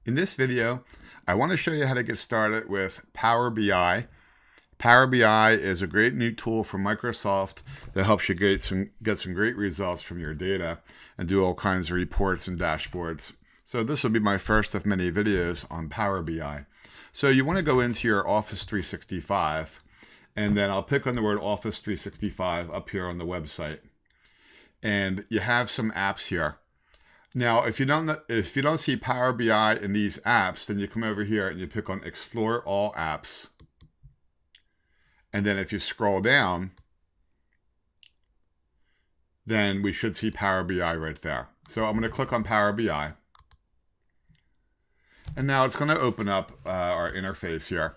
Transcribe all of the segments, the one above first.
In this video, I want to show you how to get started with Power BI. Power BI is a great new tool from Microsoft that helps you get some great results from your data and do all kinds of reports and dashboards. So this will be my first of many videos on Power BI. So you want to go into your Office 365, and then I'll pick on the word Office 365 up here on the website. And you have some apps here. Now, if you don't see Power BI in these apps, then you come over here and you pick on Explore All Apps. And then if you scroll down, then we should see Power BI right there. So I'm going to click on Power BI. And now it's going to open up our interface here.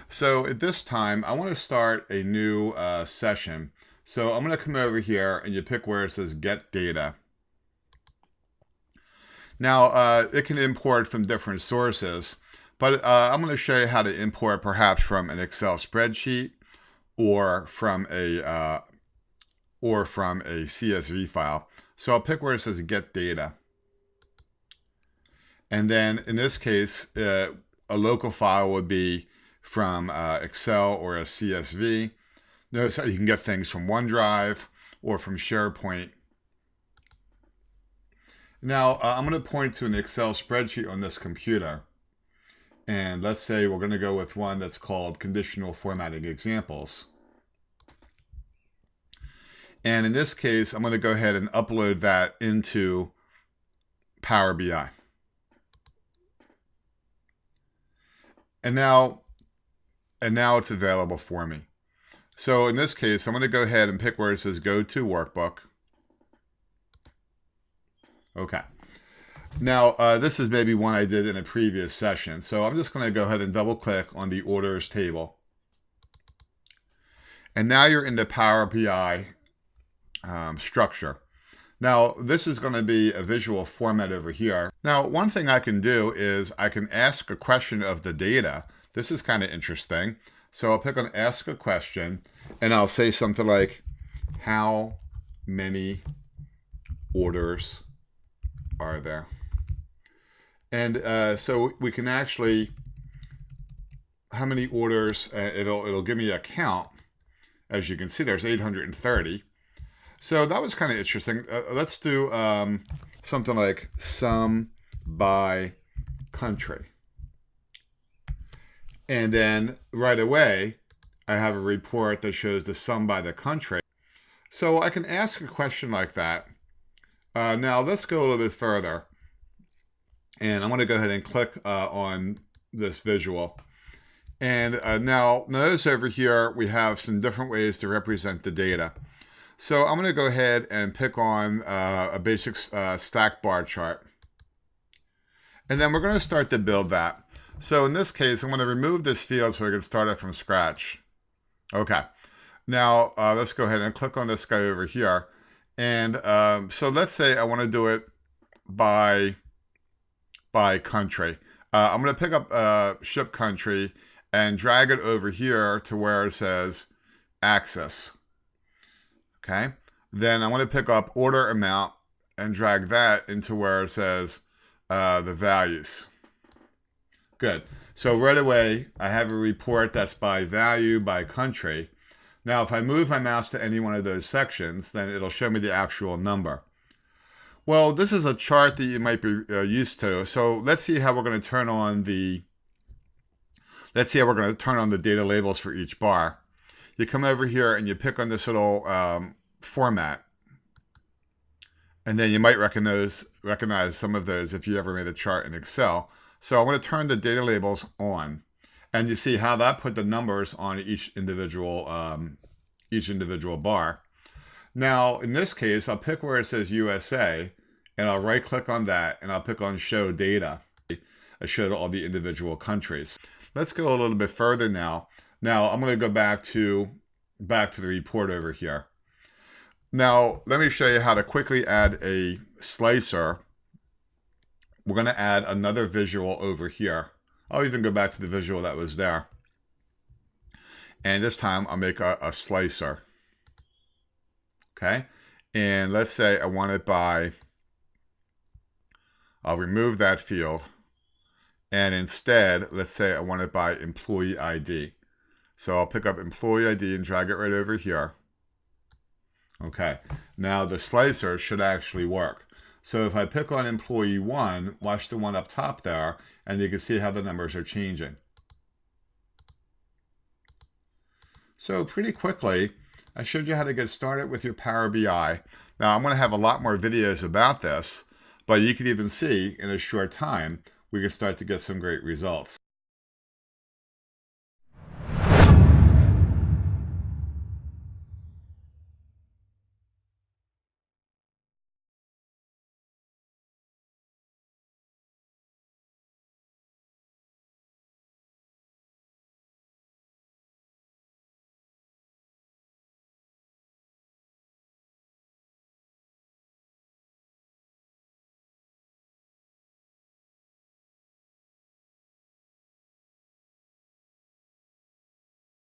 So at this time, I want to start a new session. So I'm going to come over here and you pick where it says Get Data. Now, it can import from different sources, but I'm going to show you how to import perhaps from an Excel spreadsheet or from a CSV file. So I'll pick where it says Get Data. And then in this case, a local file would be from Excel or a CSV. Notice how you can get things from OneDrive or from SharePoint. Now, I'm going to point to an Excel spreadsheet on this computer. And let's say we're going to go with one that's called Conditional Formatting Examples. And in this case, I'm going to go ahead and upload that into Power BI. And now it's available for me. So in this case, I'm going to go ahead and pick where it says Go to Workbook. Okay. Now, this is maybe one I did in a previous session. So I'm just going to go ahead and double click on the orders table. And now you're in the Power BI structure. Now, this is going to be a visual format over here. Now, one thing I can do is I can ask a question of the data. This is kind of interesting. So I'll pick on Ask a Question, and I'll say something like, how many orders are there? And so we can actually, how many orders, it'll give me a count. As you can see, there's 830. So that was kind of interesting. Let's do something like sum by country. And then right away, I have a report that shows the sum by the country. So I can ask a question like that. Now let's go a little bit further. And I'm going to go ahead and click on this visual. And now notice over here, we have some different ways to represent the data. So I'm going to go ahead and pick on a basic stack bar chart. And then we're going to start to build that. So in this case, I'm going to remove this field so I can start it from scratch. Okay. Now let's go ahead and click on this guy over here. And so let's say I want to do it by country. I'm going to pick up ship country and drag it over here to where it says axis. Okay. Then I want to pick up order amount and drag that into where it says the values. Good. So right away, I have a report that's by value, by country. Now, if I move my mouse to any one of those sections, then it'll show me the actual number. Well, this is a chart that you might be used to. So let's see how we're going to turn on the data labels for each bar. You come over here and you pick on this little format. And then you might recognize some of those if you ever made a chart in Excel. So I'm going to turn the data labels on. And you see how that put the numbers on each individual bar. Now, in this case, I'll pick where it says USA, and I'll right-click on that, and I'll pick on Show Data. I showed all the individual countries. Let's go a little bit further now. Now, I'm going to go back to the report over here. Now, let me show you how to quickly add a slicer. We're going to add another visual over here. I'll even go back to the visual that was there. And this time I'll make a slicer. Okay. And let's say I want it by, I'll remove that field. And instead, let's say I want it by employee ID. So I'll pick up employee ID and drag it right over here. Okay, now the slicer should actually work. So if I pick on employee 1, watch the one up top there, and you can see how the numbers are changing. So pretty quickly, I showed you how to get started with your Power BI. Now I'm going to have a lot more videos about this, but you can even see in a short time, we can start to get some great results.